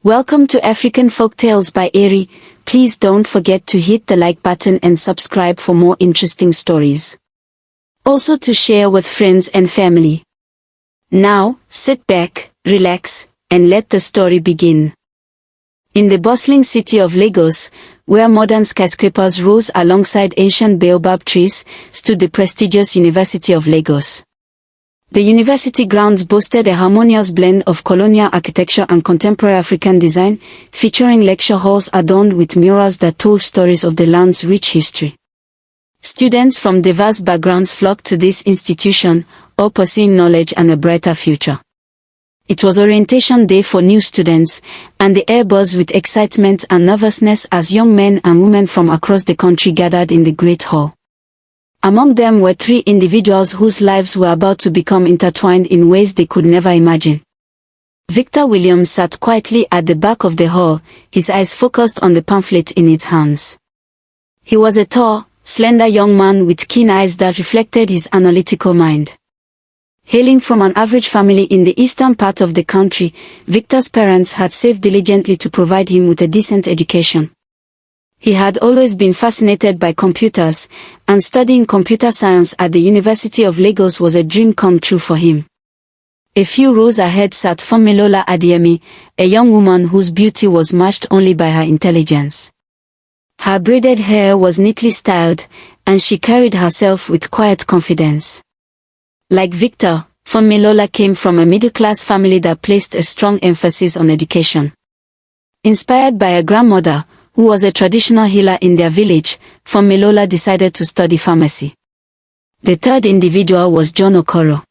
Welcome to African Folktales by Eri. Please don't forget to hit the like button and subscribe for more interesting stories. Also to share with friends and family. Now, sit back, relax, and let the story begin. In the bustling city of Lagos, where modern skyscrapers rose alongside ancient baobab trees, stood the prestigious University of Lagos. The university grounds boasted a harmonious blend of colonial architecture and contemporary African design, featuring lecture halls adorned with murals that told stories of the land's rich history. Students from diverse backgrounds flocked to this institution, all pursuing knowledge and a brighter future. It was orientation day for new students, and the air buzzed with excitement and nervousness as young men and women from across the country gathered in the Great Hall. Among them were three individuals whose lives were about to become intertwined in ways they could never imagine. Victor Williams sat quietly at the back of the hall, his eyes focused on the pamphlet in his hands. He was a tall, slender young man with keen eyes that reflected his analytical mind. Hailing from an average family in the eastern part of the country, Victor's parents had saved diligently to provide him with a decent education. He had always been fascinated by computers, and studying computer science at the University of Lagos was a dream come true for him. A few rows ahead sat Funmilola, a young woman whose beauty was matched only by her intelligence. Her braided hair was neatly styled, and she carried herself with quiet confidence. Like Victor, Funmilola came from a middle-class family that placed a strong emphasis on education. Inspired by her grandmother, who was a traditional healer in their village, Funmilola decided to study pharmacy. The third individual was John Okoro.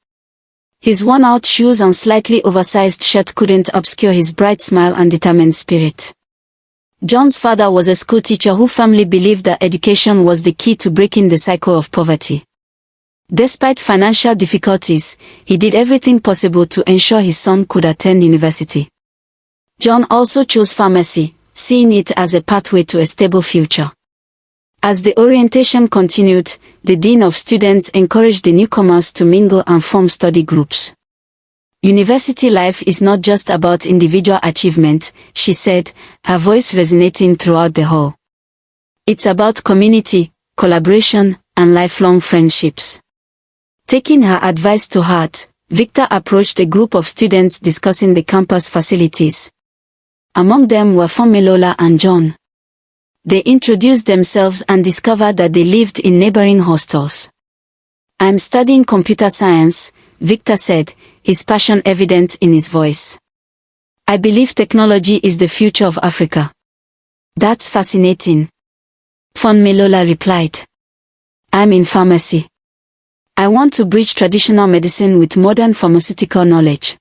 His worn-out shoes and slightly oversized shirt couldn't obscure his bright smile and determined spirit. John's father was a schoolteacher who firmly believed that education was the key to breaking the cycle of poverty. Despite financial difficulties, he did everything possible to ensure his son could attend university. John also chose pharmacy, seeing it as a pathway to a stable future. As the orientation continued, the dean of students encouraged the newcomers to mingle and form study groups. University life is not just about individual achievement, she said, her voice resonating throughout the hall. It's about community, collaboration, and lifelong friendships. Taking her advice to heart, Victor approached a group of students discussing the campus facilities. Among them were Funmilola and John. They introduced themselves and discovered that they lived in neighboring hostels. "I'm studying computer science," Victor said, his passion evident in his voice. "I believe technology is the future of Africa." "That's fascinating," Funmilola replied. "I'm in pharmacy. I want to bridge traditional medicine with modern pharmaceutical knowledge."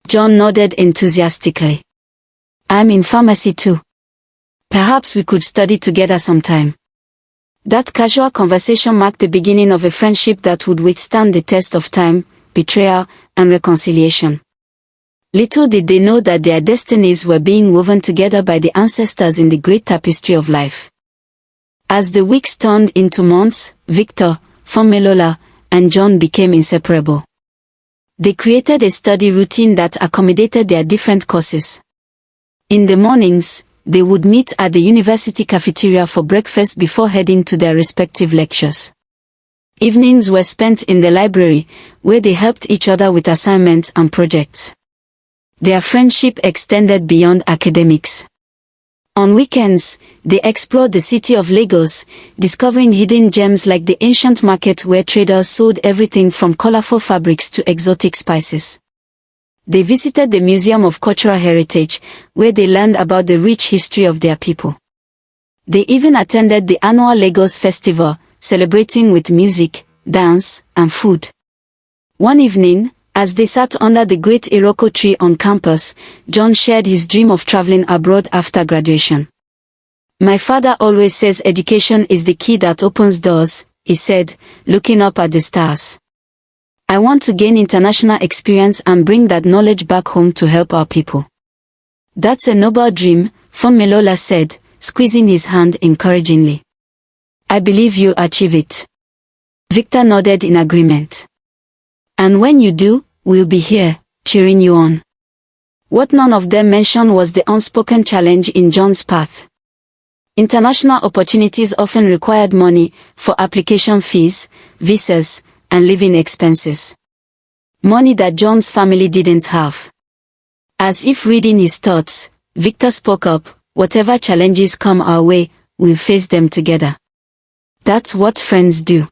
John nodded enthusiastically. "I'm in pharmacy too. Perhaps we could study together sometime." That casual conversation marked the beginning of a friendship that would withstand the test of time, betrayal, and reconciliation. Little did they know that their destinies were being woven together by the ancestors in the great tapestry of life. As the weeks turned into months, Victor, Funmilola, and John became inseparable. They created a study routine that accommodated their different courses. In the mornings, they would meet at the university cafeteria for breakfast before heading to their respective lectures. Evenings were spent in the library, where they helped each other with assignments and projects. Their friendship extended beyond academics. On weekends, they explored the city of Lagos, discovering hidden gems like the ancient market where traders sold everything from colorful fabrics to exotic spices. They visited the Museum of Cultural Heritage, where they learned about the rich history of their people. They even attended the annual Lagos Festival, celebrating with music, dance, and food. One evening, as they sat under the great Iroko tree on campus, John shared his dream of traveling abroad after graduation. "My father always says education is the key that opens doors," he said, looking up at the stars. "I want to gain international experience and bring that knowledge back home to help our people." "That's a noble dream," Funmilola said, squeezing his hand encouragingly. "I believe you'll achieve it." Victor nodded in agreement. "And when you do, we'll be here, cheering you on." What none of them mentioned was the unspoken challenge in John's path. International opportunities often required money for application fees, visas, and living expenses. Money that John's family didn't have. As if reading his thoughts, Victor spoke up, "Whatever challenges come our way, we'll face them together." That's what friends do.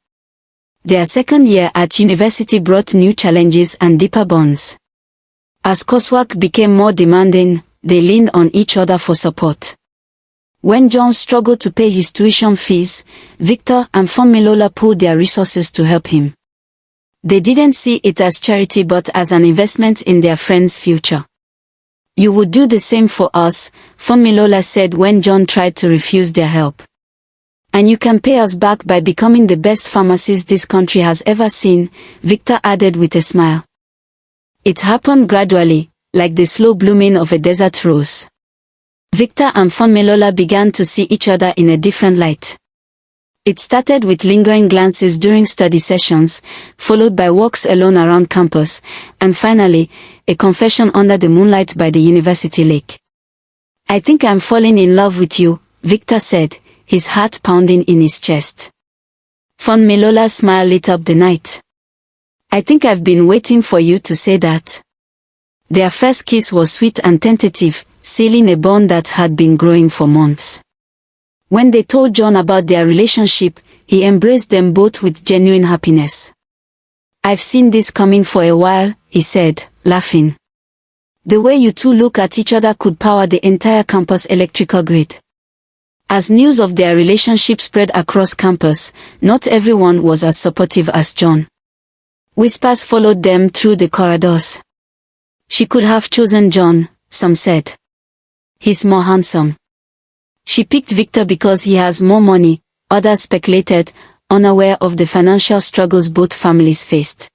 Their second year at university brought new challenges and deeper bonds. As coursework became more demanding, they leaned on each other for support. When John struggled to pay his tuition fees, Victor and Funmilola pooled their resources to help him. They didn't see it as charity but as an investment in their friend's future. "You would do the same for us," Funmilola said when John tried to refuse their help. "And you can pay us back by becoming the best pharmacist this country has ever seen," Victor added with a smile. It happened gradually, like the slow blooming of a desert rose. Victor and Funmilola began to see each other in a different light. It started with lingering glances during study sessions, followed by walks alone around campus, and finally, a confession under the moonlight by the university lake. "I think I'm falling in love with you," Victor said, his heart pounding in his chest. Funmilola's smile lit up the night. "I think I've been waiting for you to say that." Their first kiss was sweet and tentative, sealing a bond that had been growing for months. When they told John about their relationship, he embraced them both with genuine happiness. "I've seen this coming for a while," he said, laughing. "The way you two look at each other could power the entire campus electrical grid." As news of their relationship spread across campus, not everyone was as supportive as John. Whispers followed them through the corridors. "She could have chosen John," some said. "He's more handsome." "She picked Victor because he has more money," others speculated, unaware of the financial struggles both families faced.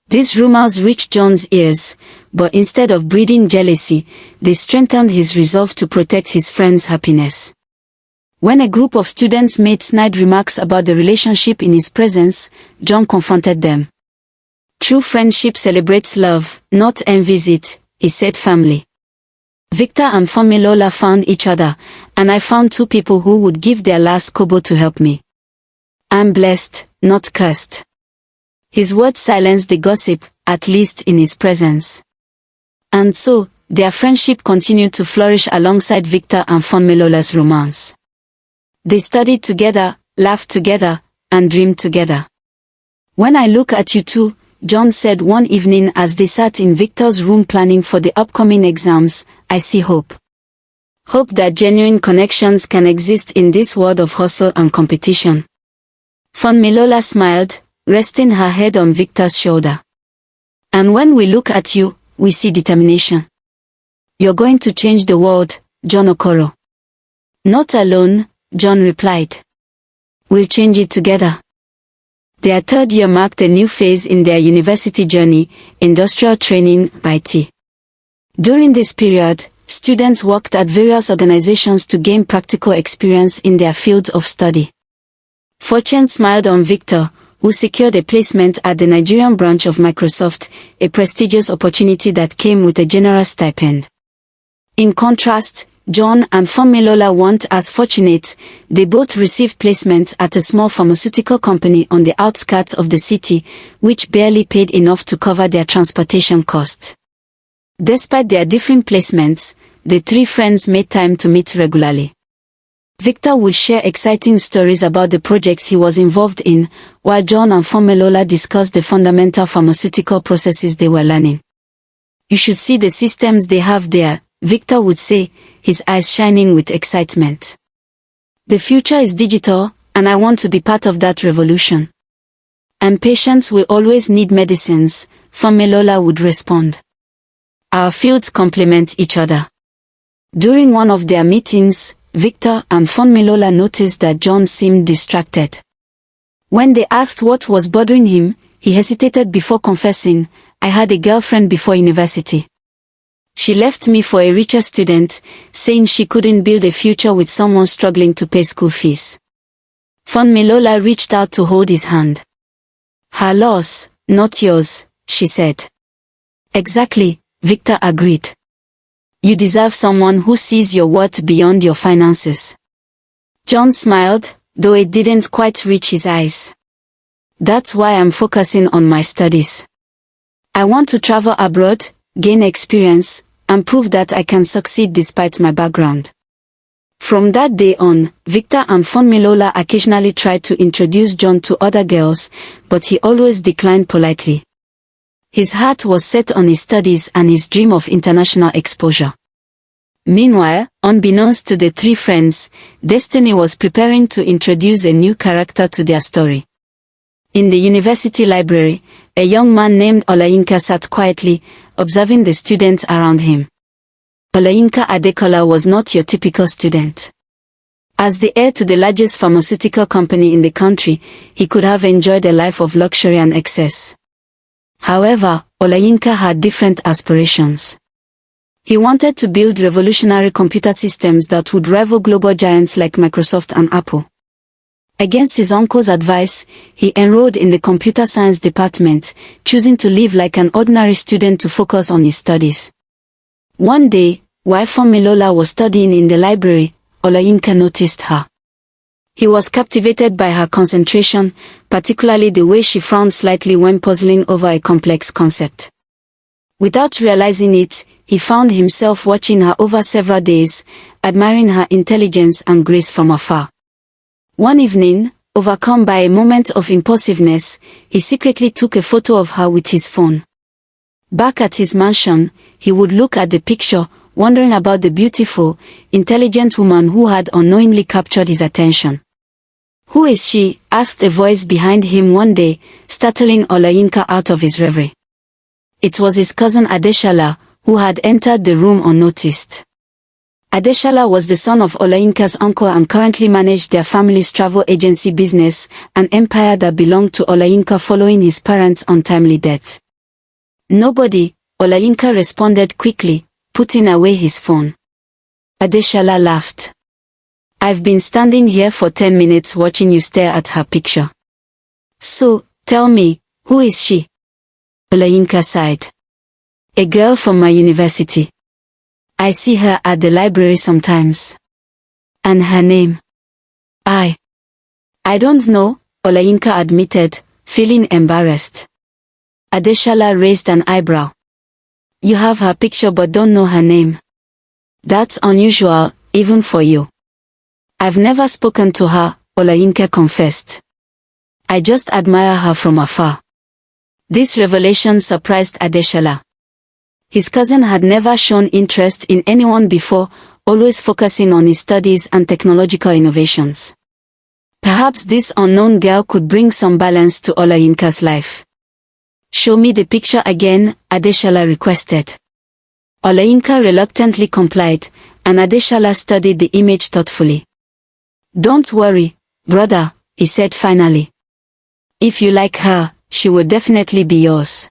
These rumors reached John's ears, but instead of breeding jealousy, they strengthened his resolve to protect his friend's happiness. When a group of students made snide remarks about the relationship in his presence, John confronted them. "True friendship celebrates love, not envies it," he said firmly. Victor and Funmilola found each other, and I found two people who would give their last kobo to help me. "I'm blessed, not cursed." His words silenced the gossip, at least in his presence. And so, their friendship continued to flourish alongside Victor and Funmilola's romance. They studied together, laughed together, and dreamed together. "When I look at you two," John said one evening as they sat in Victor's room planning for the upcoming exams, "I see hope. Hope that genuine connections can exist in this world of hustle and competition." Funmilola smiled, resting her head on Victor's shoulder. "And when we look at you, we see determination. You're going to change the world, John Okoro." "Not alone," John replied. "We'll change it together." Their third year marked a new phase in their university journey, industrial training, IT. During this period, students worked at various organizations to gain practical experience in their field of study. Fortune smiled on Victor, who secured a placement at the Nigerian branch of Microsoft, a prestigious opportunity that came with a generous stipend. In contrast, John and Funmilola weren't as fortunate. They both received placements at a small pharmaceutical company on the outskirts of the city, which barely paid enough to cover their transportation costs. Despite their different placements, the three friends made time to meet regularly. Victor would share exciting stories about the projects he was involved in, while John and Funmilola discussed the fundamental pharmaceutical processes they were learning. "You should see the systems they have there," Victor would say, his eyes shining with excitement. "The future is digital, and I want to be part of that revolution." "And patients will always need medicines," Funmilola would respond. "Our fields complement each other." During one of their meetings, Victor and Funmilola noticed that John seemed distracted. When they asked what was bothering him, he hesitated before confessing, "I had a girlfriend before university. She left me for a richer student, saying she couldn't build a future with someone struggling to pay school fees." Funmilola reached out to hold his hand. "Her loss, not yours," she said. "Exactly," Victor agreed. You deserve someone who sees your worth beyond your finances. John smiled, though it didn't quite reach his eyes. That's why I'm focusing on my studies. I want to travel abroad, gain experience, and prove that I can succeed despite my background. From that day on, Victor and Funmilola occasionally tried to introduce John to other girls, but he always declined politely. His heart was set on his studies and his dream of international exposure. Meanwhile, unbeknownst to the three friends, destiny was preparing to introduce a new character to their story. In the university library, a young man named Olayinka sat quietly, observing the students around him. Olayinka Adekola was not your typical student. As the heir to the largest pharmaceutical company in the country, he could have enjoyed a life of luxury and excess. However, Olayinka had different aspirations. He wanted to build revolutionary computer systems that would rival global giants like Microsoft and Apple. Against his uncle's advice, he enrolled in the computer science department, choosing to live like an ordinary student to focus on his studies. One day, while Funmilola was studying in the library, Olayinka noticed her. He was captivated by her concentration, particularly the way she frowned slightly when puzzling over a complex concept. Without realizing it, he found himself watching her over several days, admiring her intelligence and grace from afar. One evening, overcome by a moment of impulsiveness, he secretly took a photo of her with his phone. Back at his mansion, he would look at the picture, wondering about the beautiful, intelligent woman who had unknowingly captured his attention. "Who is she?" asked a voice behind him one day, startling Olayinka out of his reverie. It was his cousin Adeshala, who had entered the room unnoticed. Adeshala was the son of Olayinka's uncle and currently managed their family's travel agency business, an empire that belonged to Olayinka following his parents' untimely death. "Nobody," Olayinka responded quickly, putting away his phone. Adeshala laughed. "I've been standing here for 10 minutes watching you stare at her picture. So, tell me, who is she?" Olayinka sighed. "A girl from my university. I see her at the library sometimes." "And her name?" I don't know," Olayinka admitted, feeling embarrassed. Adeshala raised an eyebrow. "You have her picture but don't know her name. That's unusual, even for you." "I've never spoken to her," Olayinka confessed. "I just admire her from afar." This revelation surprised Adeshala. His cousin had never shown interest in anyone before, always focusing on his studies and technological innovations. Perhaps this unknown girl could bring some balance to Olayinka's life. "Show me the picture again," Adeshala requested. Olayinka reluctantly complied, and Adeshala studied the image thoughtfully. "Don't worry, brother," he said finally. "If you like her, she will definitely be yours."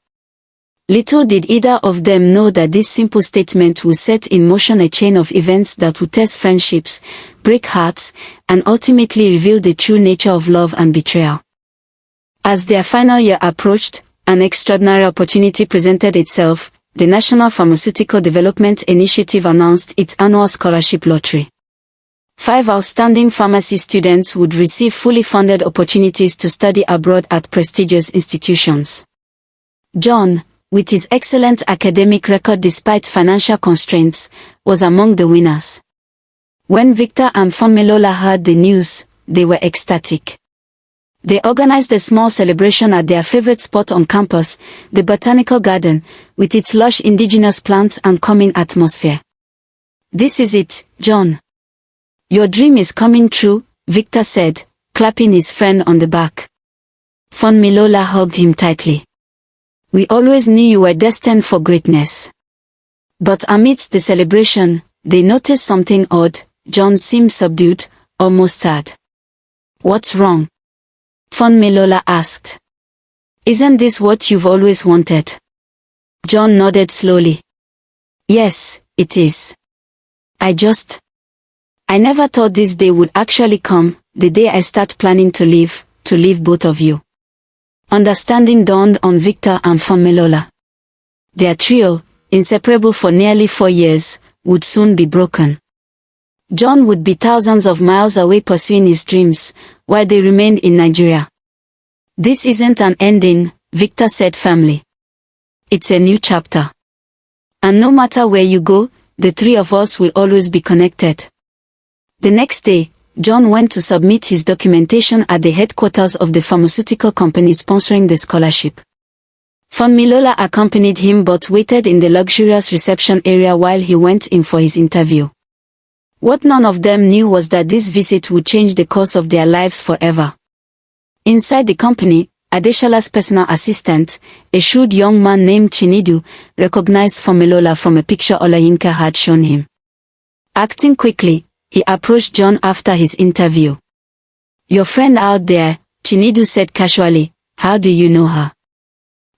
Little did either of them know that this simple statement would set in motion a chain of events that would test friendships, break hearts, and ultimately reveal the true nature of love and betrayal. As their final year approached, an extraordinary opportunity presented itself. The National Pharmaceutical Development Initiative announced its annual scholarship lottery. 5 outstanding pharmacy students would receive fully funded opportunities to study abroad at prestigious institutions. John, with his excellent academic record despite financial constraints, was among the winners. When Victor and Funmilola heard the news, they were ecstatic. They organized a small celebration at their favorite spot on campus, the Botanical Garden, with its lush indigenous plants and calming atmosphere. "This is it, John. Your dream is coming true," Victor said, clapping his friend on the back. Funmilola hugged him tightly. "We always knew you were destined for greatness." But amidst the celebration, they noticed something odd. John seemed subdued, almost sad. "What's wrong?" Funmilola asked. "Isn't this what you've always wanted?" John nodded slowly. "Yes, it is. I never thought this day would actually come, the day I start planning to leave both of you." Understanding dawned on Victor and Funmilola. Their trio, inseparable for nearly 4 years, would soon be broken. John would be thousands of miles away pursuing his dreams, while they remained in Nigeria. "This isn't an ending," Victor said firmly. "It's a new chapter. And no matter where you go, the three of us will always be connected." The next day, John went to submit his documentation at the headquarters of the pharmaceutical company sponsoring the scholarship. Funmilola accompanied him but waited in the luxurious reception area while he went in for his interview. What none of them knew was that this visit would change the course of their lives forever. Inside the company, Adeshala's personal assistant, a shrewd young man named Chinedu, recognized Funmilola from a picture Olayinka had shown him. Acting quickly, he approached John after his interview. "Your friend out there," Chinedu said casually, "how do you know her?"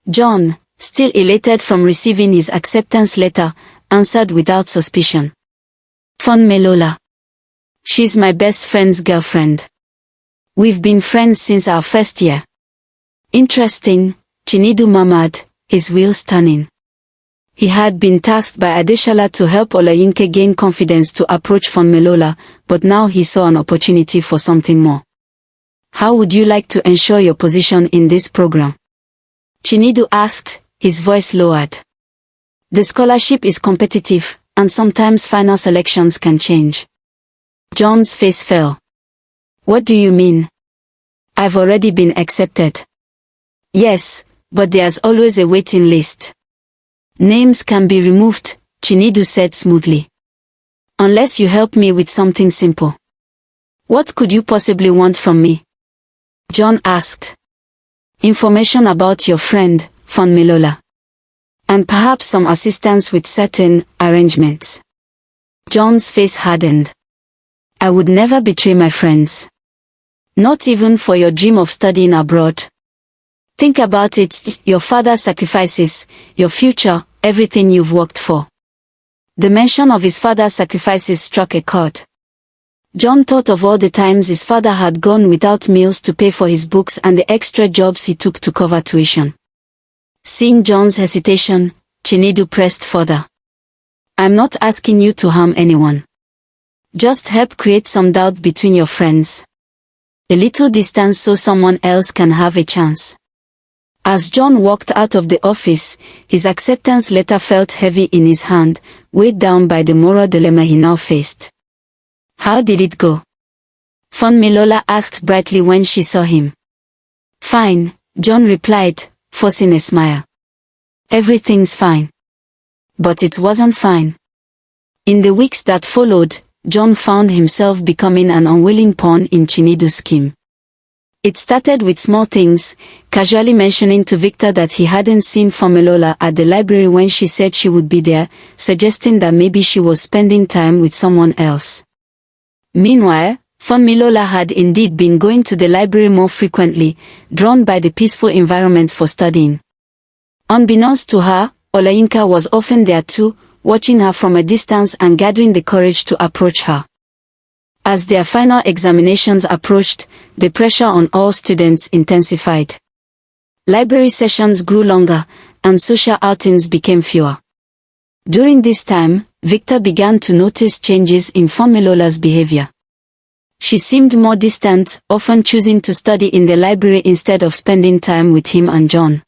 John, still elated from receiving his acceptance letter, answered without suspicion. "Funmilola. She's my best friend's girlfriend. We've been friends since our first year." "Interesting," Chinedu murmured, his wheels turning. He had been tasked by Adeshala to help Olayinka gain confidence to approach Funmilola, but now he saw an opportunity for something more. "How would you like to ensure your position in this program?" Chinedu asked, his voice lowered. "The scholarship is competitive, and sometimes final selections can change." John's face fell. "What do you mean?" "I've already been accepted." "Yes, but there's always a waiting list. Names can be removed," Chinedu said smoothly. "Unless you help me with something simple." "What could you possibly want from me?" John asked. "Information about your friend, Funmilola. And perhaps some assistance with certain arrangements." John's face hardened. "I would never betray my friends. Not even for your dream of studying abroad. Think about it, your father's sacrifices, your future, everything you've worked for." The mention of his father's sacrifices struck a chord. John thought of all the times his father had gone without meals to pay for his books and the extra jobs he took to cover tuition. Seeing John's hesitation, Chinedu pressed further. "I'm not asking you to harm anyone. Just help create some doubt between your friends. A little distance so someone else can have a chance." As John walked out of the office, his acceptance letter felt heavy in his hand, weighed down by the moral dilemma he now faced. "How did it go?" Funmilola asked brightly when she saw him. "Fine," John replied, forcing a smile. "Everything's fine." But it wasn't fine. In the weeks that followed, John found himself becoming an unwilling pawn in Chinedu's scheme. It started with small things, casually mentioning to Victor that he hadn't seen Funmilola at the library when she said she would be there, suggesting that maybe she was spending time with someone else. Meanwhile, Funmilola had indeed been going to the library more frequently, drawn by the peaceful environment for studying. Unbeknownst to her, Olayinka was often there too, watching her from a distance and gathering the courage to approach her. As their final examinations approached, the pressure on all students intensified. Library sessions grew longer, and social outings became fewer. During this time, Victor began to notice changes in Funmilola's behavior. She seemed more distant, often choosing to study in the library instead of spending time with him and John.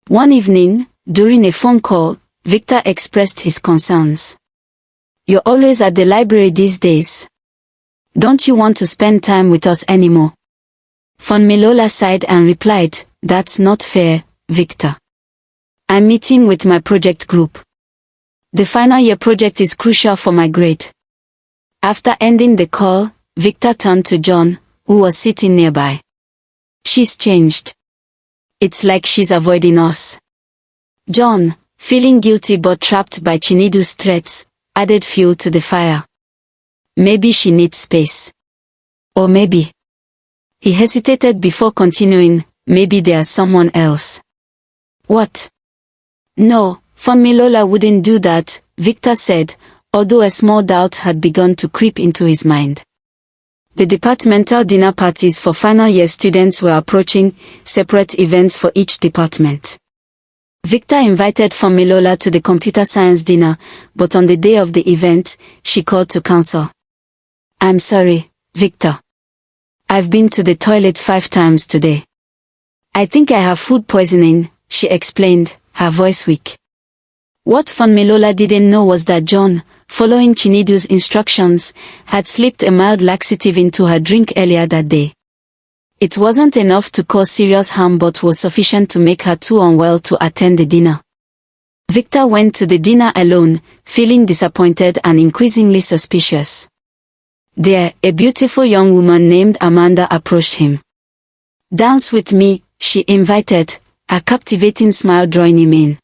One evening, during a phone call, Victor expressed his concerns. "You're always at the library these days. Don't you want to spend time with us anymore?" Funmilola sighed and replied, "That's not fair, Victor. I'm meeting with my project group. The final year project is crucial for my grade." After ending the call, Victor turned to John, who was sitting nearby. "She's changed. It's like she's avoiding us." John, feeling guilty but trapped by Chinedu's threats, added fuel to the fire. "Maybe she needs space. Or maybe..." He hesitated before continuing, "Maybe there's someone else." "What?" "No, Funmilola wouldn't do that," Victor said, although a small doubt had begun to creep into his mind. The departmental dinner parties for final year students were approaching, separate events for each department. Victor invited Funmilola to the computer science dinner, but on the day of the event, she called to cancel. "I'm sorry, Victor. I've been to the toilet 5 times today. I think I have food poisoning," she explained, her voice weak. What Funmilola didn't know was that John, following Chinedu's instructions, had slipped a mild laxative into her drink earlier that day. It wasn't enough to cause serious harm but was sufficient to make her too unwell to attend the dinner. Victor went to the dinner alone, feeling disappointed and increasingly suspicious. There, a beautiful young woman named Amanda approached him. "Dance with me," she invited, a captivating smile drawing him in.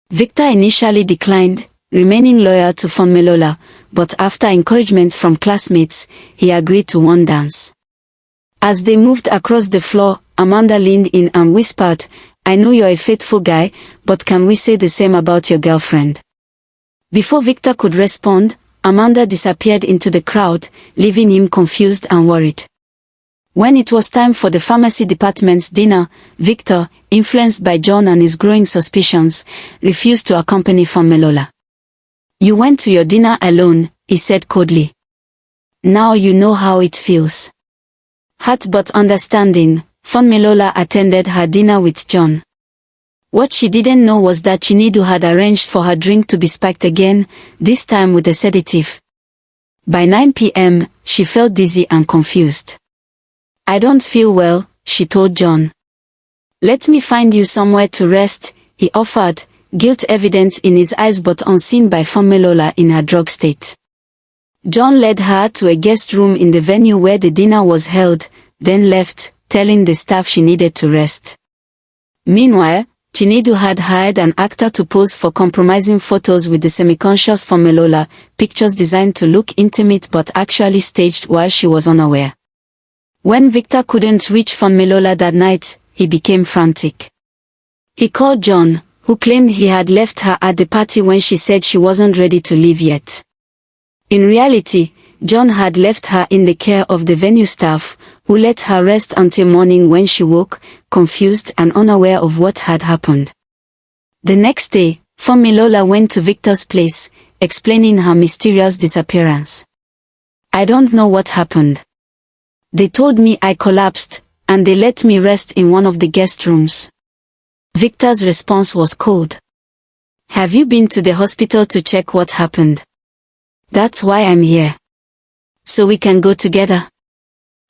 Victor initially declined, remaining loyal to Funmilola, but after encouragement from classmates, he agreed to one dance. As they moved across the floor, Amanda leaned in and whispered, "I know you're a faithful guy, but can we say the same about your girlfriend?" Before Victor could respond, Amanda disappeared into the crowd, leaving him confused and worried. When it was time for the pharmacy department's dinner, Victor, influenced by John and his growing suspicions, refused to accompany Funmilola. "You went to your dinner alone," he said coldly. "Now you know how it feels." Hurt but understanding, Funmilola attended her dinner with John. What she didn't know was that Chinedu had arranged for her drink to be spiked again, this time with a sedative. By 9 p.m., she felt dizzy and confused. "I don't feel well," she told John. "Let me find you somewhere to rest," he offered, guilt evident in his eyes but unseen by Funmilola in her drug state. John led her to a guest room in the venue where the dinner was held, then left, telling the staff she needed to rest. Meanwhile, Chinedu had hired an actor to pose for compromising photos with the semi-conscious Funmilola, pictures designed to look intimate but actually staged while she was unaware. When Victor couldn't reach Funmilola that night, he became frantic. He called John, who claimed he had left her at the party when she said she wasn't ready to leave yet. In reality, John had left her in the care of the venue staff, who let her rest until morning when she woke, confused and unaware of what had happened. The next day, Funmilola went to Victor's place, explaining her mysterious disappearance. "I don't know what happened. They told me I collapsed, and they let me rest in one of the guest rooms." Victor's response was cold. "Have you been to the hospital to check what happened?" "That's why I'm here. So we can go together."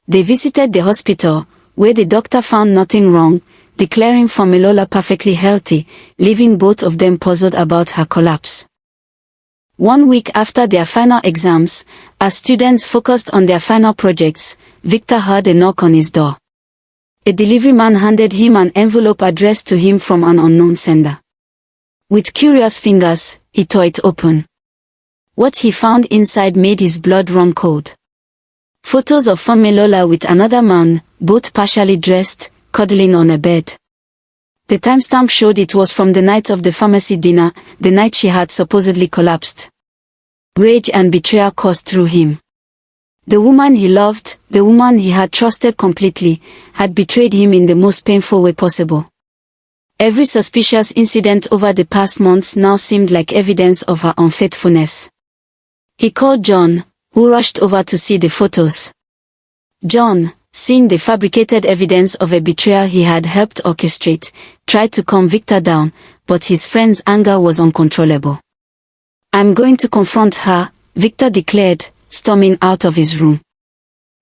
They visited the hospital, where the doctor found nothing wrong, declaring Funmilola perfectly healthy, leaving both of them puzzled about her collapse. 1 week after their final exams, as students focused on their final projects, Victor heard a knock on his door. A delivery man handed him an envelope addressed to him from an unknown sender. With curious fingers, he tore it open. What he found inside made his blood run cold. Photos of Funmilola with another man, both partially dressed, cuddling on a bed. The timestamp showed it was from the night of the pharmacy dinner, the night she had supposedly collapsed. Rage and betrayal coursed through him. The woman he loved, the woman he had trusted completely, had betrayed him in the most painful way possible. Every suspicious incident over the past months now seemed like evidence of her unfaithfulness. He called John, who rushed over to see the photos. John, seeing the fabricated evidence of a betrayal he had helped orchestrate, tried to calm Victor down, but his friend's anger was uncontrollable. "I'm going to confront her," Victor declared, storming out of his room.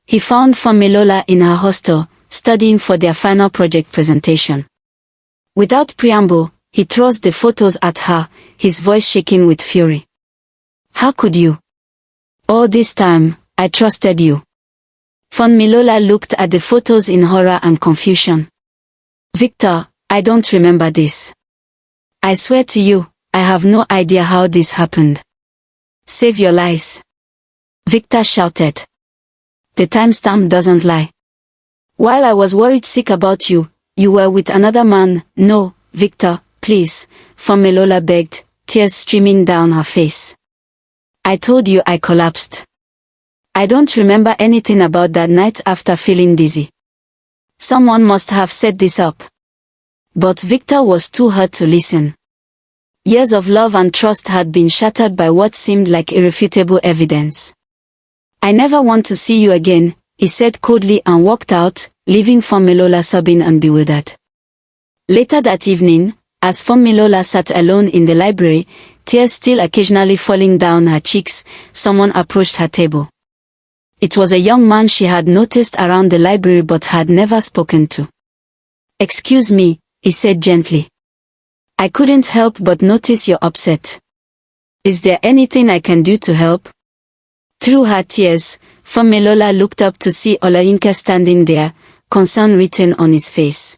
He found Funmilola in her hostel, studying for their final project presentation. Without preamble, he thrust the photos at her, his voice shaking with fury. "How could you? All this time, I trusted you." Funmilola looked at the photos in horror and confusion. "Victor, I don't remember this. I swear to you, I have no idea how this happened. Save your lies," Victor shouted. "The timestamp doesn't lie. While I was worried sick about you, you were with another man." "No, Victor, please," Funmilola begged, tears streaming down her face. "I told you I collapsed. I don't remember anything about that night after feeling dizzy. Someone must have set this up." But Victor was too hurt to listen. Years of love and trust had been shattered by what seemed like irrefutable evidence. "I never want to see you again," he said coldly and walked out, leaving Funmilola sobbing and bewildered. Later that evening, as Funmilola sat alone in the library, tears still occasionally falling down her cheeks, someone approached her table. It was a young man she had noticed around the library but had never spoken to. "Excuse me," he said gently. "I couldn't help but notice you're upset. Is there anything I can do to help?" Through her tears, Funmilola looked up to see Olayinka standing there, concern written on his face.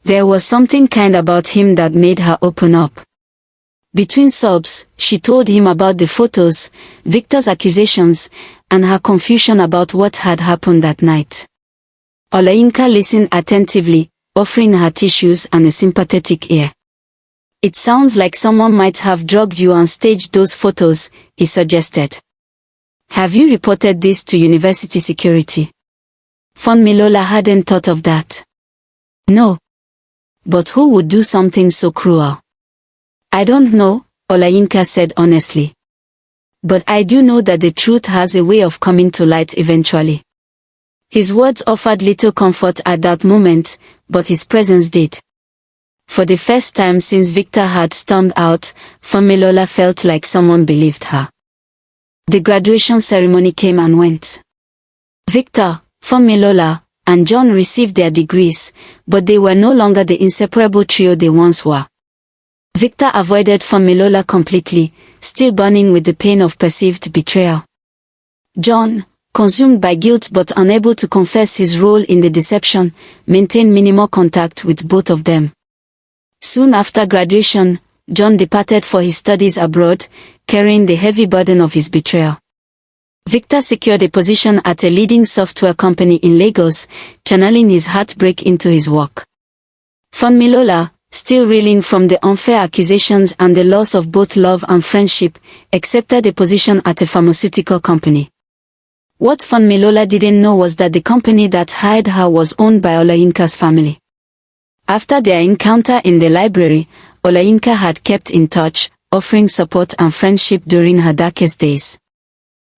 There was something kind about him that made her open up. Between sobs, she told him about the photos, Victor's accusations, and her confusion about what had happened that night. Olayinka listened attentively, offering her tissues and a sympathetic ear. "It sounds like someone might have drugged you and staged those photos," he suggested. "Have you reported this to university security?" Funmilola hadn't thought of that. "No. But who would do something so cruel?" "I don't know," Olayinka said honestly. "But I do know that the truth has a way of coming to light eventually." His words offered little comfort at that moment, but his presence did. For the first time since Victor had stormed out, Funmilola felt like someone believed her. The graduation ceremony came and went. Victor, Funmilola, and John received their degrees, but they were no longer the inseparable trio they once were. Victor avoided Funmilola completely, still burning with the pain of perceived betrayal. John, consumed by guilt but unable to confess his role in the deception, maintained minimal contact with both of them. Soon after graduation, John departed for his studies abroad, carrying the heavy burden of his betrayal. Victor secured a position at a leading software company in Lagos, channeling his heartbreak into his work. Funmilola, still reeling from the unfair accusations and the loss of both love and friendship, accepted a position at a pharmaceutical company. What Funmilola didn't know was that the company that hired her was owned by Olayinka's family. After their encounter in the library, Olayinka had kept in touch, offering support and friendship during her darkest days.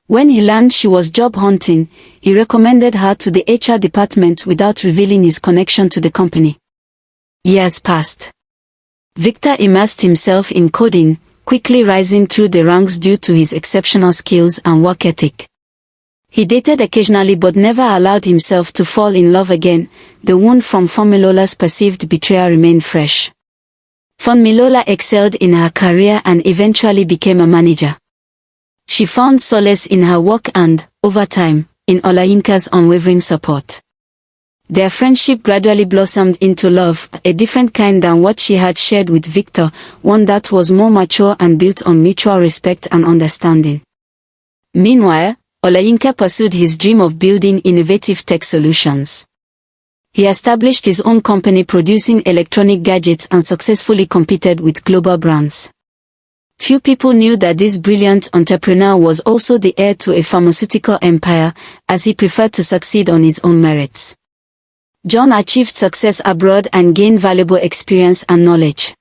When he learned she was job hunting, he recommended her to the HR department without revealing his connection to the company. Years passed. Victor immersed himself in coding, quickly rising through the ranks due to his exceptional skills and work ethic. He dated occasionally but never allowed himself to fall in love again. The wound from Funmilola's perceived betrayal remained fresh. Funmilola excelled in her career and eventually became a manager. She found solace in her work and, over time, in Olayinka's unwavering support. Their friendship gradually blossomed into love, a different kind than what she had shared with Victor, one that was more mature and built on mutual respect and understanding. Meanwhile, Olayinka pursued his dream of building innovative tech solutions. He established his own company producing electronic gadgets and successfully competed with global brands. Few people knew that this brilliant entrepreneur was also the heir to a pharmaceutical empire, as he preferred to succeed on his own merits. John achieved success abroad and gained valuable experience and knowledge.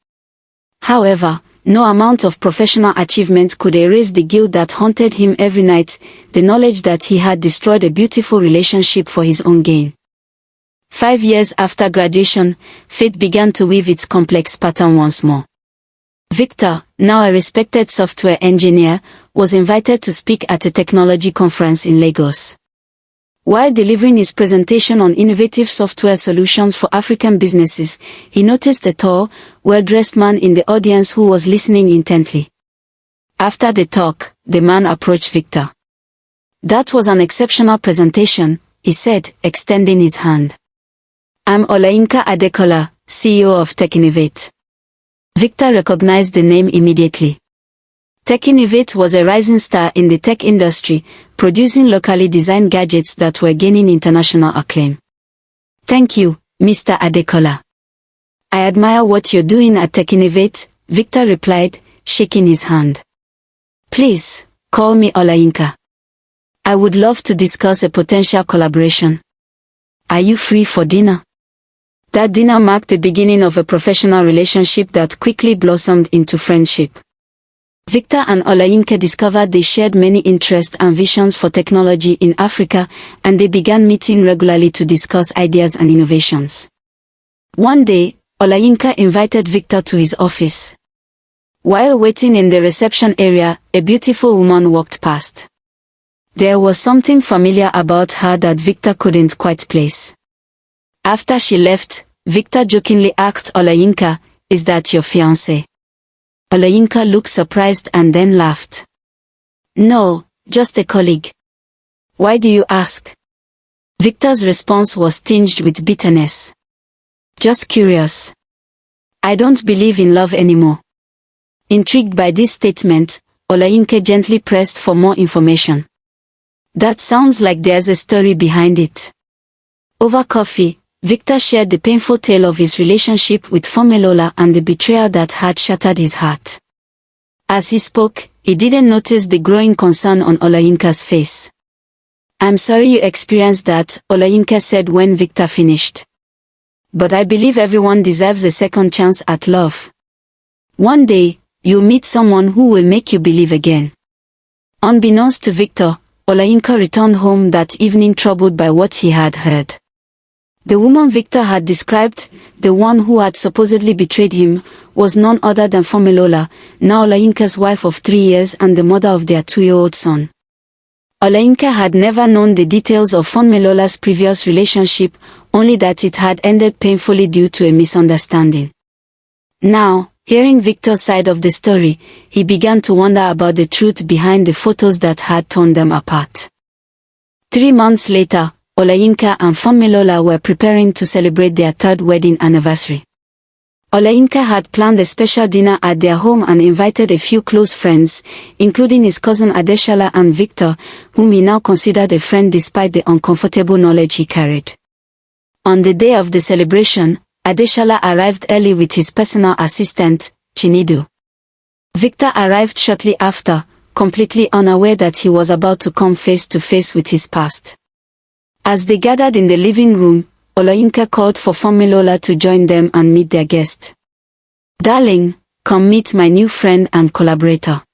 However, no amount of professional achievement could erase the guilt that haunted him every night, the knowledge that he had destroyed a beautiful relationship for his own gain. 5 years after graduation, fate began to weave its complex pattern once more. Victor, now a respected software engineer, was invited to speak at a technology conference in Lagos. While delivering his presentation on innovative software solutions for African businesses, he noticed a tall, well-dressed man in the audience who was listening intently. After the talk, the man approached Victor. "That was an exceptional presentation," he said, extending his hand. "I'm Olayinka Adekola, CEO of TechInnovate." Victor recognized the name immediately. TechInnovate was a rising star in the tech industry, producing locally designed gadgets that were gaining international acclaim. "Thank you, Mr. Adekola. I admire what you're doing at TechInnovate," Victor replied, shaking his hand. "Please, call me Olayinka. I would love to discuss a potential collaboration. Are you free for dinner?" That dinner marked the beginning of a professional relationship that quickly blossomed into friendship. Victor and Olayinka discovered they shared many interests and visions for technology in Africa, and they began meeting regularly to discuss ideas and innovations. One day, Olayinka invited Victor to his office. While waiting in the reception area, a beautiful woman walked past. There was something familiar about her that Victor couldn't quite place. After she left, Victor jokingly asked Olayinka, "Is that your fiancé?" Olayinka looked surprised and then laughed. "No, just a colleague." "Why do you ask?" Victor's response was tinged with bitterness. "Just curious. I don't believe in love anymore." Intrigued by this statement, Olayinka gently pressed for more information. "That sounds like there's a story behind it." Over coffee, Victor shared the painful tale of his relationship with Funmilola and the betrayal that had shattered his heart. As he spoke, he didn't notice the growing concern on Olayinka's face. "I'm sorry you experienced that," Olayinka said when Victor finished. "But I believe everyone deserves a second chance at love. One day, you'll meet someone who will make you believe again." Unbeknownst to Victor, Olayinka returned home that evening troubled by what he had heard. The woman Victor had described, the one who had supposedly betrayed him, was none other than Funmilola, now Olayinka's wife of 3 years and the mother of their 2-year-old son. Olayinka had never known the details of Funmilola's previous relationship, only that it had ended painfully due to a misunderstanding. Now, hearing Victor's side of the story, he began to wonder about the truth behind the photos that had torn them apart. 3 months later, Olayinka and Funmilola were preparing to celebrate their 3rd wedding anniversary. Olayinka had planned a special dinner at their home and invited a few close friends, including his cousin Adeshala and Victor, whom he now considered a friend despite the uncomfortable knowledge he carried. On the day of the celebration, Adeshala arrived early with his personal assistant, Chinedu. Victor arrived shortly after, completely unaware that he was about to come face to face with his past. As they gathered in the living room, Olayinka called for Funmilola to join them and meet their guest. "Darling, come meet my new friend and collaborator."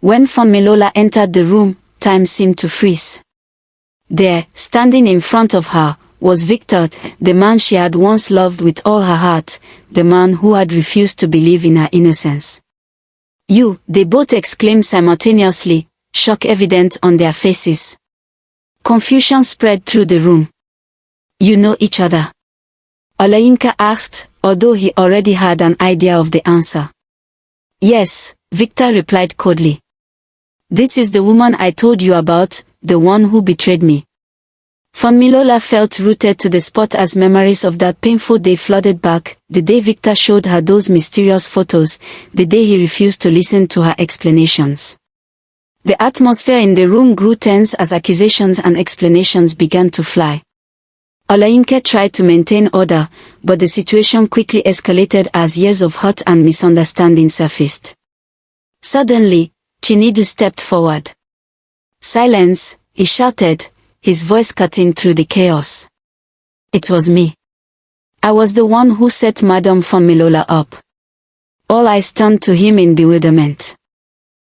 When Funmilola entered the room, time seemed to freeze. There, standing in front of her, was Victor, the man she had once loved with all her heart, the man who had refused to believe in her innocence. "You," they both exclaimed simultaneously, shock evident on their faces. Confusion spread through the room. "You know each other?" Olayinka asked, although he already had an idea of the answer. "Yes," Victor replied coldly. "This is the woman I told you about, the one who betrayed me." Funmilola felt rooted to the spot as memories of that painful day flooded back, the day Victor showed her those mysterious photos, the day he refused to listen to her explanations. The atmosphere in the room grew tense as accusations and explanations began to fly. Olayinka tried to maintain order, but the situation quickly escalated as years of hurt and misunderstanding surfaced. Suddenly, Chinedu stepped forward. "Silence," he shouted, his voice cutting through the chaos. "It was me. I was the one who set Madame Funmilola up." All eyes turned to him in bewilderment.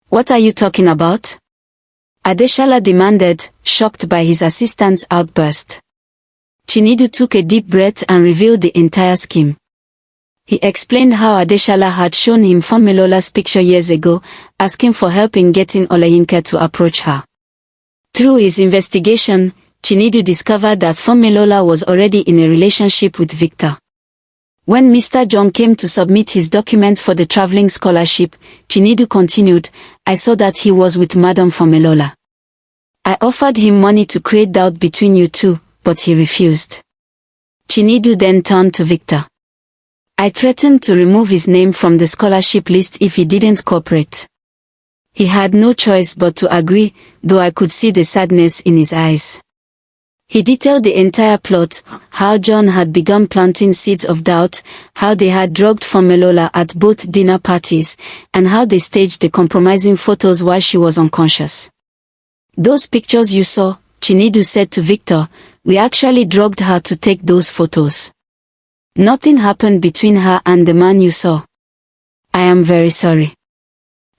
"What are you talking about?" Adeshala demanded, shocked by his assistant's outburst. Chinedu took a deep breath and revealed the entire scheme. He explained how Adeshala had shown him Funmilola's picture years ago, asking for help in getting Olayinka to approach her. Through his investigation, Chinedu discovered that Funmilola was already in a relationship with Victor. When Mr. John came to submit his document for the traveling scholarship, Chinedu continued, "I saw that he was with Madame Funmilola. I offered him money to create doubt between you two, but he refused." Chinedu then turned to Victor. "I threatened to remove his name from the scholarship list if he didn't cooperate. He had no choice but to agree, though I could see the sadness in his eyes." He detailed the entire plot, how John had begun planting seeds of doubt, how they had drugged Funmilola at both dinner parties, and how they staged the compromising photos while she was unconscious. "Those pictures you saw," Chinedu said to Victor, "we actually drugged her to take those photos. Nothing happened between her and the man you saw. I am very sorry.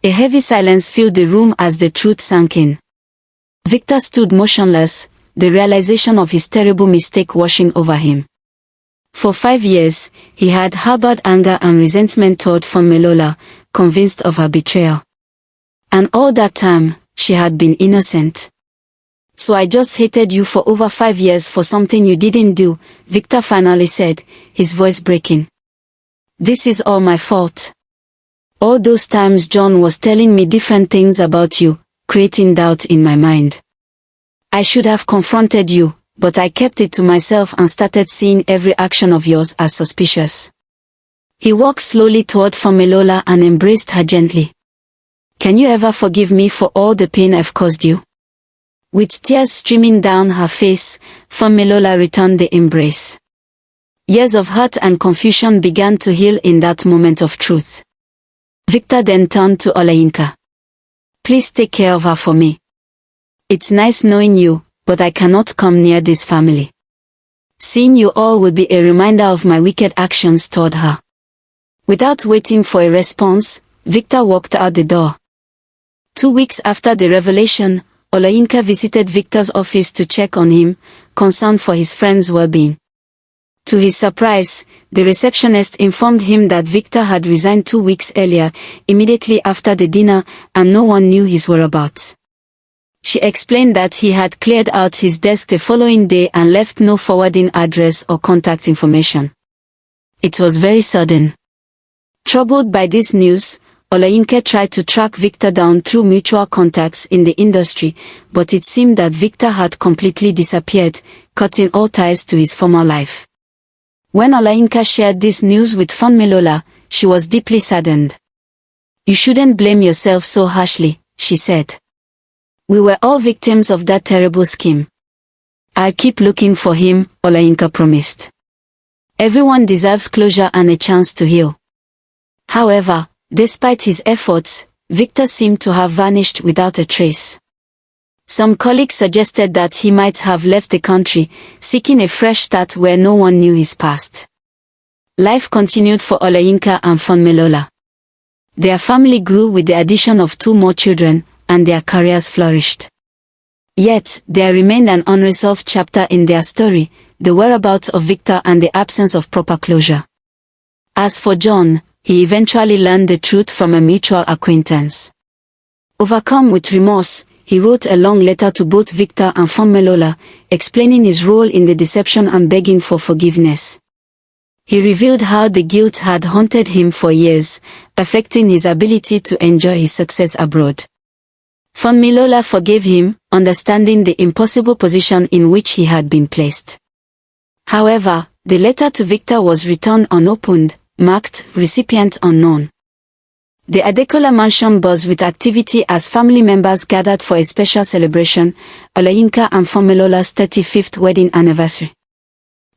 A heavy silence filled the room as the truth sank in. Victor stood motionless, the realization of his terrible mistake washing over him. For 5 years, he had harbored anger and resentment toward Funmilola, convinced of her betrayal. And all that time, she had been innocent. So I just hated you for over 5 years for something you didn't do, Victor finally said, his voice breaking. This is all my fault. All those times John was telling me different things about you, creating doubt in my mind. I should have confronted you, but I kept it to myself and started seeing every action of yours as suspicious. He walked slowly toward Funmilola and embraced her gently. Can you ever forgive me for all the pain I've caused you? With tears streaming down her face, Funmilola returned the embrace. Years of hurt and confusion began to heal in that moment of truth. Victor then turned to Olayinka. Please take care of her for me. It's nice knowing you, but I cannot come near this family. Seeing you all will be a reminder of my wicked actions toward her. Without waiting for a response, Victor walked out the door. 2 weeks after the revelation, Olayinka visited Victor's office to check on him, concerned for his friend's well-being. To his surprise, the receptionist informed him that Victor had resigned 2 weeks earlier, immediately after the dinner, and no one knew his whereabouts. She explained that he had cleared out his desk the following day and left no forwarding address or contact information. It was very sudden. Troubled by this news, Olayinka tried to track Victor down through mutual contacts in the industry, but it seemed that Victor had completely disappeared, cutting all ties to his former life. When Olayinka shared this news with Funmilola, she was deeply saddened. You shouldn't blame yourself so harshly, she said. We were all victims of that terrible scheme. I'll keep looking for him, Olayinka promised. Everyone deserves closure and a chance to heal. However, despite his efforts, Victor seemed to have vanished without a trace. Some colleagues suggested that he might have left the country, seeking a fresh start where no one knew his past. Life continued for Olayinka and Funmilola. Their family grew with the addition of 2 more children, and their careers flourished. Yet, there remained an unresolved chapter in their story, the whereabouts of Victor and the absence of proper closure. As for John, he eventually learned the truth from a mutual acquaintance. Overcome with remorse, he wrote a long letter to both Victor and Funmilola, explaining his role in the deception and begging for forgiveness. He revealed how the guilt had haunted him for years, affecting his ability to enjoy his success abroad. Funmilola forgave him, understanding the impossible position in which he had been placed. However, the letter to Victor was returned unopened, marked "Recipient Unknown." The Adekola mansion buzzed with activity as family members gathered for a special celebration, Olayinka and Funmilola's 35th wedding anniversary.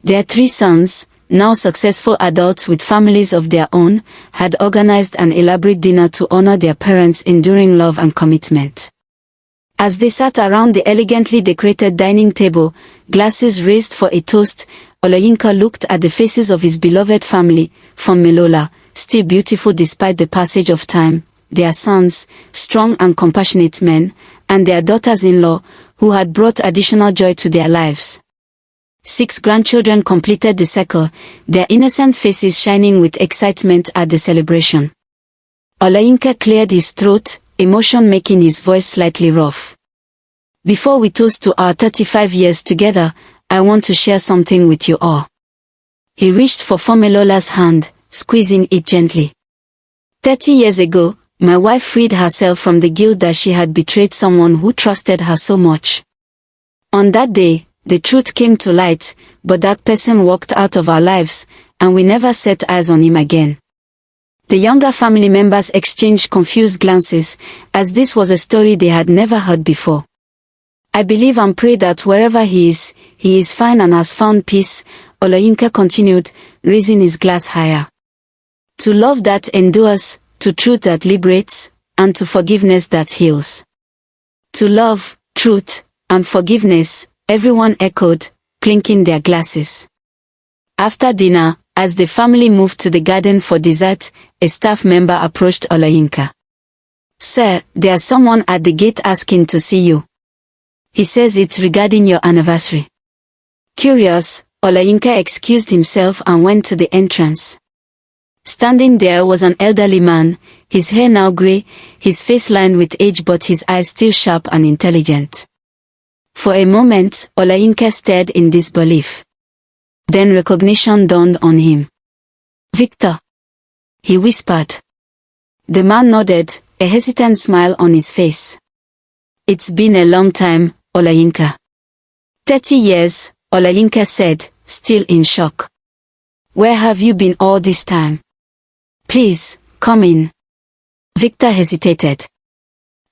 Their 3 sons, now successful adults with families of their own, had organized an elaborate dinner to honor their parents' enduring love and commitment. As they sat around the elegantly decorated dining table, glasses raised for a toast, Olayinka looked at the faces of his beloved family, Funmilola, still beautiful despite the passage of time, their sons, strong and compassionate men, and their daughters-in-law, who had brought additional joy to their lives. 6 grandchildren completed the circle, their innocent faces shining with excitement at the celebration. Olayinka cleared his throat, emotion making his voice slightly rough. Before we toast to our 35 years together, I want to share something with you all. He reached for Funmilola's hand, squeezing it gently. 30 years ago, my wife freed herself from the guilt that she had betrayed someone who trusted her so much. On that day, the truth came to light, but that person walked out of our lives, and we never set eyes on him again. The younger family members exchanged confused glances, as this was a story they had never heard before. I believe and pray that wherever he is fine and has found peace, Olayinka continued, raising his glass higher. To love that endures, to truth that liberates, and to forgiveness that heals. To love, truth, and forgiveness, everyone echoed, clinking their glasses. After dinner, As the family moved to the garden for dessert, a staff member approached Olayinka. "Sir, there's someone at the gate asking to see you. He says it's regarding your anniversary." Curious, Olayinka excused himself and went to the entrance. Standing there was an elderly man, his hair now grey, his face lined with age but his eyes still sharp and intelligent. For a moment, Olayinka stared in disbelief. Then recognition dawned on him. "Victor," he whispered. The man nodded, a hesitant smile on his face. "It's been a long time, Olayinka." 30 years, Olayinka said, still in shock. "Where have you been all this time? Please, come in." Victor hesitated.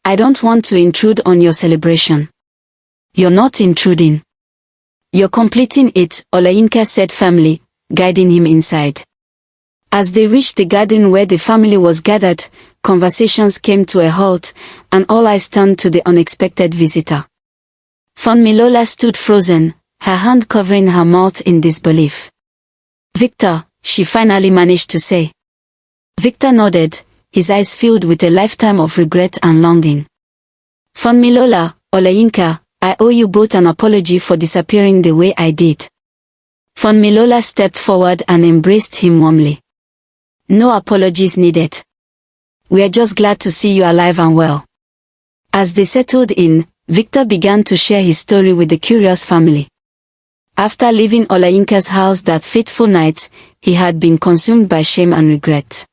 "I don't want to intrude on your celebration." "You're not intruding. You're completing it," Olayinka said firmly, guiding him inside. As they reached the garden where the family was gathered, conversations came to a halt, and all eyes turned to the unexpected visitor. Funmilola stood frozen, her hand covering her mouth in disbelief. "Victor," she finally managed to say. Victor nodded, his eyes filled with a lifetime of regret and longing. "Funmilola, Olayinka, I owe you both an apology for disappearing the way I did." Funmilola stepped forward and embraced him warmly. "No apologies needed. We're just glad to see you alive and well." As they settled in, Victor began to share his story with the curious family. After leaving Olayinka's house that fateful night, he had been consumed by shame and regret.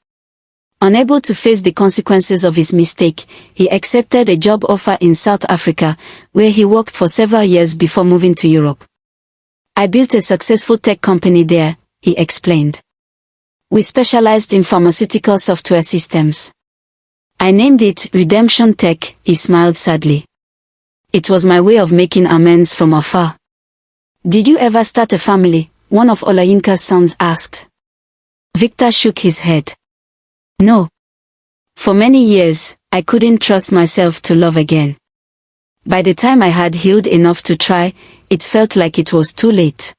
Unable to face the consequences of his mistake, he accepted a job offer in South Africa, where he worked for several years before moving to Europe. "I built a successful tech company there," he explained. "We specialized in pharmaceutical software systems. I named it Redemption Tech," he smiled sadly. "It was my way of making amends from afar." "Did you ever start a family?" one of Olayinka's sons asked. Victor shook his head. "No. For many years, I couldn't trust myself to love again. By the time I had healed enough to try, it felt like it was too late."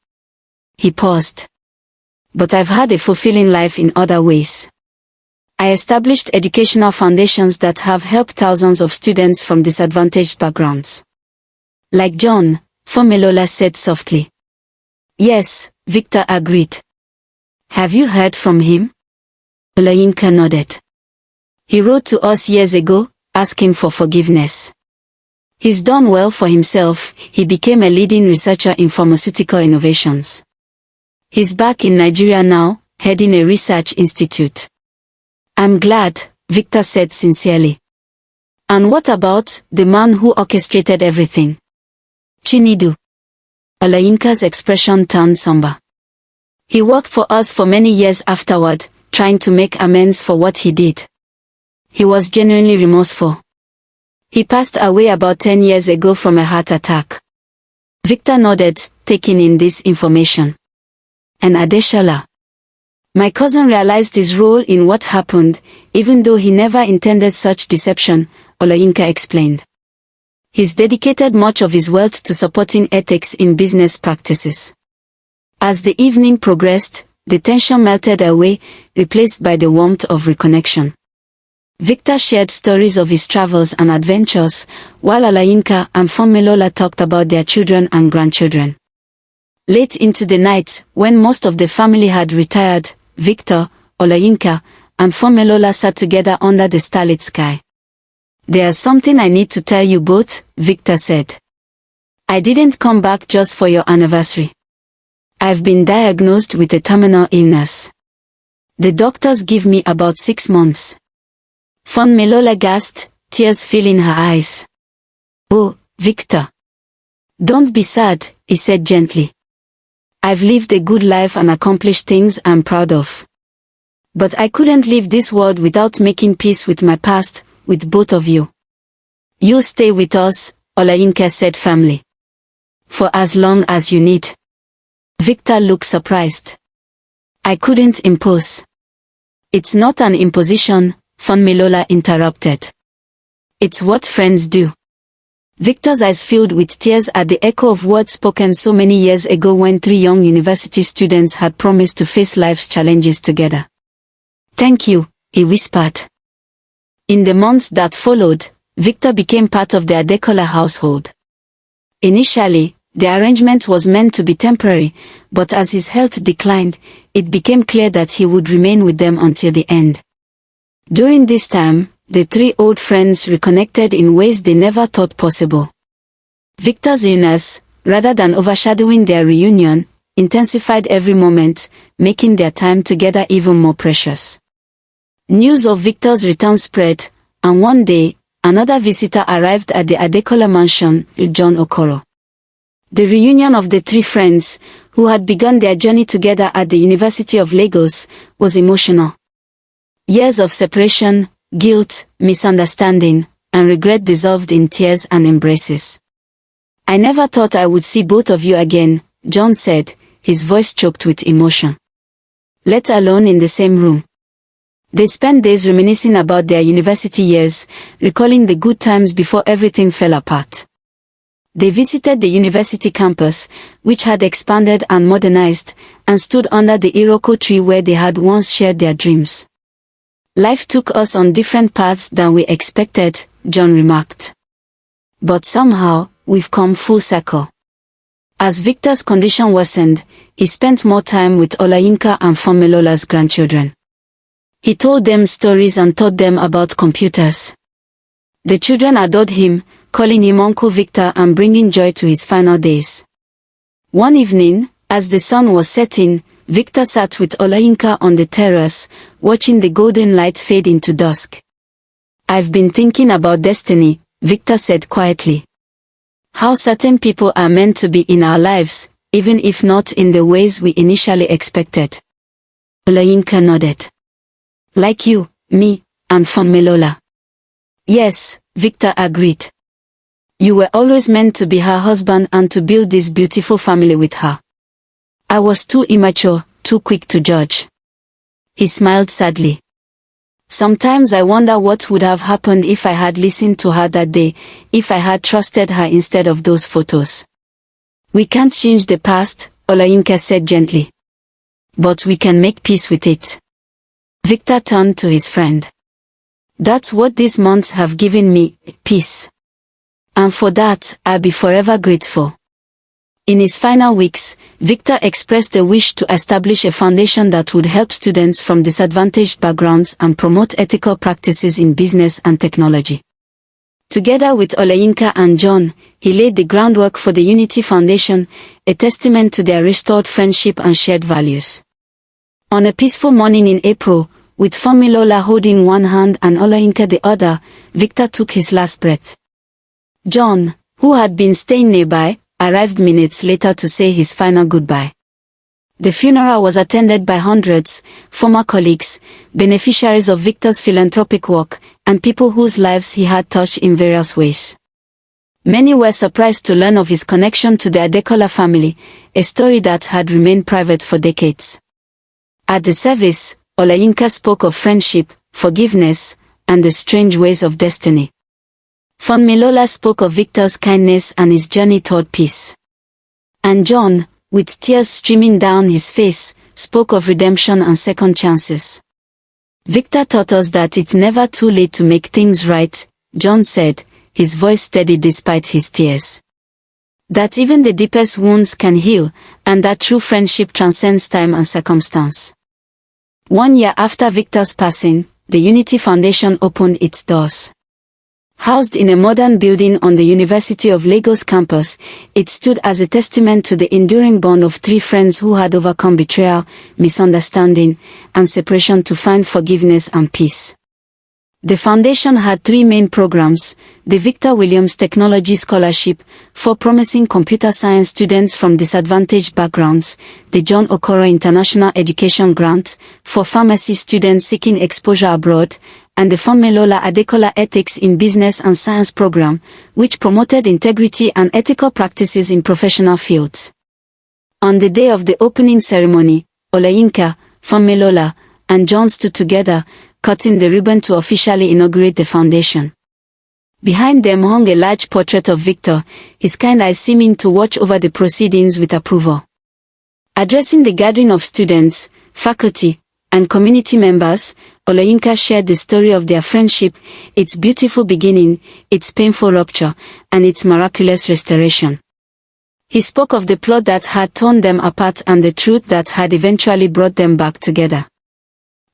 He paused. "But I've had a fulfilling life in other ways. I established educational foundations that have helped thousands of students from disadvantaged backgrounds." "Like John," Funmilola said softly. "Yes," Victor agreed. "Have you heard from him?" Olayinka nodded. "He wrote to us years ago, asking for forgiveness. He's done well for himself. He became a leading researcher in pharmaceutical innovations. He's back in Nigeria now, heading a research institute." "I'm glad," Victor said sincerely. "And what about the man who orchestrated everything? Chinedu?" Olayinka's expression turned somber. "He worked for us for many years afterward, trying to make amends for what he did. He was genuinely remorseful. He passed away about 10 years ago from a heart attack." Victor nodded, taking in this information. "And Adeshala? My cousin realized his role in what happened, even though he never intended such deception," Olayinka explained. "He's dedicated much of his wealth to supporting ethics in business practices." As the evening progressed, the tension melted away, replaced by the warmth of reconnection. Victor shared stories of his travels and adventures, while Olayinka and Funmilola talked about their children and grandchildren. Late into the night, when most of the family had retired, Victor, Olayinka, and Funmilola sat together under the starlit sky. "There's something I need to tell you both," Victor said. "I didn't come back just for your anniversary. I've been diagnosed with a terminal illness. The doctors give me about 6 months." Funmilola gasped, tears filling her eyes. "Oh, Victor. Don't be sad," he said gently. "I've lived a good life and accomplished things I'm proud of. But I couldn't leave this world without making peace with my past, with both of you. You'll stay with us," Olayinka said firmly. "For as long as you need." Victor looked surprised. "I couldn't impose." "It's not an imposition," Funmilola interrupted. "It's what friends do. Victor's eyes filled with tears at the echo of words spoken so many years ago when three young university students had promised to face life's challenges together. "Thank you," he whispered. In the months that followed, Victor became part of the Adekola household. Initially, the arrangement was meant to be temporary, but as his health declined, it became clear that he would remain with them until the end. During this time, the three old friends reconnected in ways they never thought possible. Victor's illness, rather than overshadowing their reunion, intensified every moment, making their time together even more precious. News of Victor's return spread, and one day, another visitor arrived at the Adekola mansion, John Okoro. The reunion of the three friends, who had begun their journey together at the University of Lagos, was emotional. Years of separation, guilt, misunderstanding, and regret dissolved in tears and embraces. "I never thought I would see both of you again," John said, his voice choked with emotion. Let alone in the same room. They spent days reminiscing about their university years, recalling the good times before everything fell apart. They visited the university campus, which had expanded and modernized, and stood under the Iroko tree where they had once shared their dreams. "Life took us on different paths than we expected," John remarked. "But somehow, we've come full circle." As Victor's condition worsened, he spent more time with Olayinka and Funmilola's grandchildren. He told them stories and taught them about computers. The children adored him, calling him Uncle Victor and bringing joy to his final days. One evening, as the sun was setting, Victor sat with Olayinka on the terrace, watching the golden light fade into dusk. "I've been thinking about destiny," Victor said quietly. "How certain people are meant to be in our lives, even if not in the ways we initially expected." Olayinka nodded. "Like you, me, and Funmilola." "Yes," Victor agreed. "You were always meant to be her husband and to build this beautiful family with her. I was too immature, too quick to judge." He smiled sadly. "Sometimes I wonder what would have happened if I had listened to her that day, if I had trusted her instead of those photos." "We can't change the past," Olayinka said gently. "But we can make peace with it." Victor turned to his friend. "That's what these months have given me, peace. And for that, I'll be forever grateful." In his final weeks, Victor expressed a wish to establish a foundation that would help students from disadvantaged backgrounds and promote ethical practices in business and technology. Together with Olayinka and John, he laid the groundwork for the Unity Foundation, a testament to their restored friendship and shared values. On a peaceful morning in April, with Funmilola holding one hand and Olayinka the other, Victor took his last breath. John, who had been staying nearby, arrived minutes later to say his final goodbye. The funeral was attended by hundreds, former colleagues, beneficiaries of Victor's philanthropic work, and people whose lives he had touched in various ways. Many were surprised to learn of his connection to the Adekola family, a story that had remained private for decades. At the service, Olayinka spoke of friendship, forgiveness, and the strange ways of destiny. Funmilola spoke of Victor's kindness and his journey toward peace. And John, with tears streaming down his face, spoke of redemption and second chances. "Victor taught us that it's never too late to make things right," John said, his voice steady despite his tears. "That even the deepest wounds can heal, and that true friendship transcends time and circumstance." 1 year after Victor's passing, the Unity Foundation opened its doors. Housed in a modern building on the University of Lagos campus, it stood as a testament to the enduring bond of three friends who had overcome betrayal, misunderstanding, and separation to find forgiveness and peace. The foundation had three main programs: the Victor Williams Technology Scholarship, for promising computer science students from disadvantaged backgrounds, the John Okoro International Education Grant, for pharmacy students seeking exposure abroad, and the Funmilola Adekola Ethics in Business and Science program, which promoted integrity and ethical practices in professional fields. On the day of the opening ceremony, Olayinka, Funmilola, and John stood together, cutting the ribbon to officially inaugurate the foundation. Behind them hung a large portrait of Victor, his kind eyes seeming to watch over the proceedings with approval. Addressing the gathering of students, faculty, and community members, Olayinka shared the story of their friendship, its beautiful beginning, its painful rupture, and its miraculous restoration. He spoke of the plot that had torn them apart and the truth that had eventually brought them back together.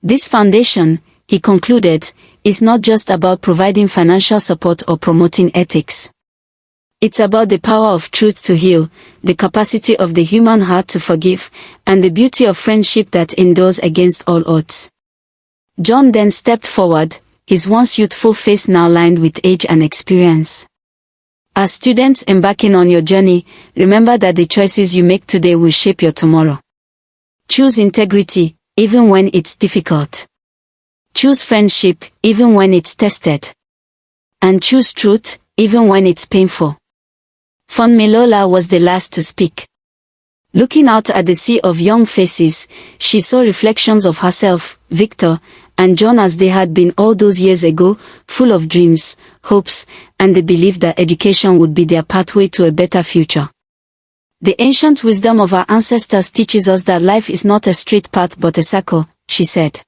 This foundation, he concluded, is not just about providing financial support or promoting ethics. It's about the power of truth to heal, the capacity of the human heart to forgive, and the beauty of friendship that endures against all odds. John then stepped forward, his once youthful face now lined with age and experience. As students embarking on your journey, remember that the choices you make today will shape your tomorrow. Choose integrity, even when it's difficult. Choose friendship, even when it's tested. And choose truth, even when it's painful. Funmilola was the last to speak. Looking out at the sea of young faces, she saw reflections of herself, Victor, and John as they had been all those years ago, full of dreams, hopes, and the belief that education would be their pathway to a better future. The ancient wisdom of our ancestors teaches us that life is not a straight path but a circle, she said.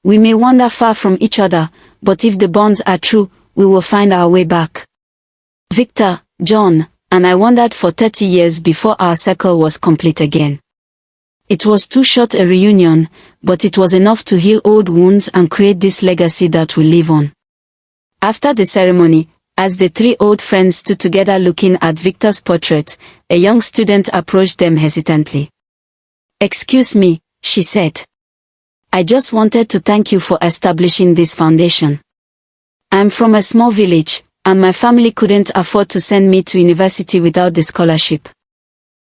We may wander far from each other, but if the bonds are true, we will find our way back. Victor, John, and I wandered for 30 years before our circle was complete again. It was too short a reunion, but it was enough to heal old wounds and create this legacy that will live on. After the ceremony, as the three old friends stood together looking at Victor's portrait, a young student approached them hesitantly. "Excuse me," she said. "I just wanted to thank you for establishing this foundation. I'm from a small village, and my family couldn't afford to send me to university without the scholarship."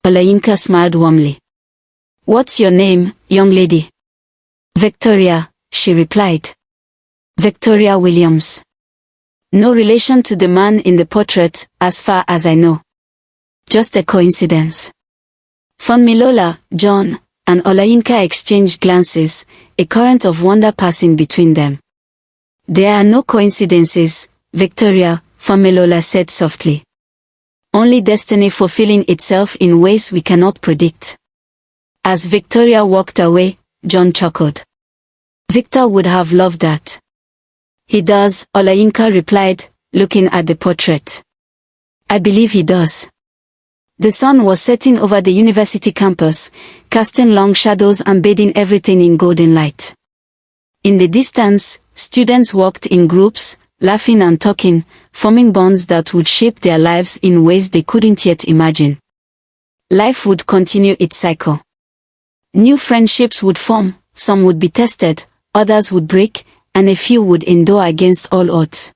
Olayinka smiled warmly. "What's your name, young lady?" "Victoria," she replied. "Victoria Williams. No relation to the man in the portrait, as far as I know. Just a coincidence." Funmilola, John, and Olayinka exchanged glances, a current of wonder passing between them. "There are no coincidences, Victoria," Funmilola said softly. "Only destiny fulfilling itself in ways we cannot predict." As Victoria walked away, John chuckled. "Victor would have loved that." "He does," Olayinka replied, looking at the portrait. "I believe he does." The sun was setting over the university campus, casting long shadows and bathing everything in golden light. In the distance, students walked in groups, laughing and talking, forming bonds that would shape their lives in ways they couldn't yet imagine. Life would continue its cycle. New friendships would form, some would be tested, others would break, and a few would endure against all odds.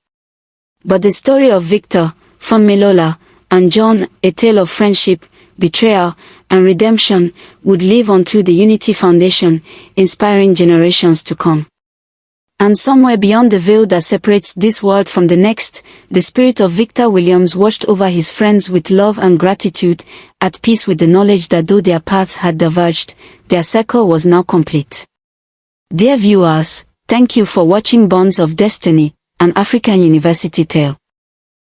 But the story of Victor, Funmilola, and John, a tale of friendship, betrayal, and redemption, would live on through the Unity Foundation, inspiring generations to come. And somewhere beyond the veil that separates this world from the next, the spirit of Victor Williams watched over his friends with love and gratitude, at peace with the knowledge that though their paths had diverged, their circle was now complete. Dear viewers, thank you for watching Bonds of Destiny, an African University tale.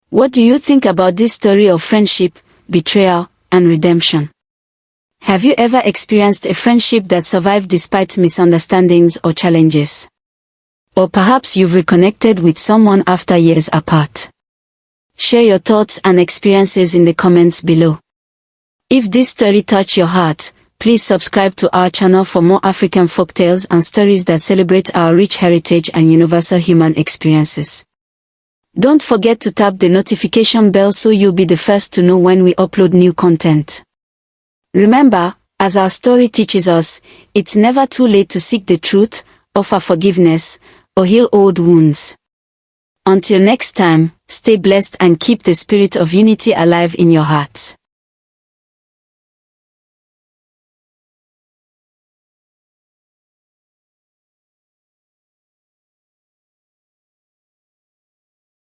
What do you think about this story of friendship, betrayal, and redemption? Have you ever experienced a friendship that survived despite misunderstandings or challenges? Or perhaps you've reconnected with someone after years apart. Share your thoughts and experiences in the comments below. If this story touched your heart, please subscribe to our channel for more African folktales and stories that celebrate our rich heritage and universal human experiences. Don't forget to tap the notification bell so you'll be the first to know when we upload new content. Remember, as our story teaches us, it's never too late to seek the truth, offer forgiveness, or heal old wounds. Until next time, stay blessed and keep the spirit of unity alive in your hearts.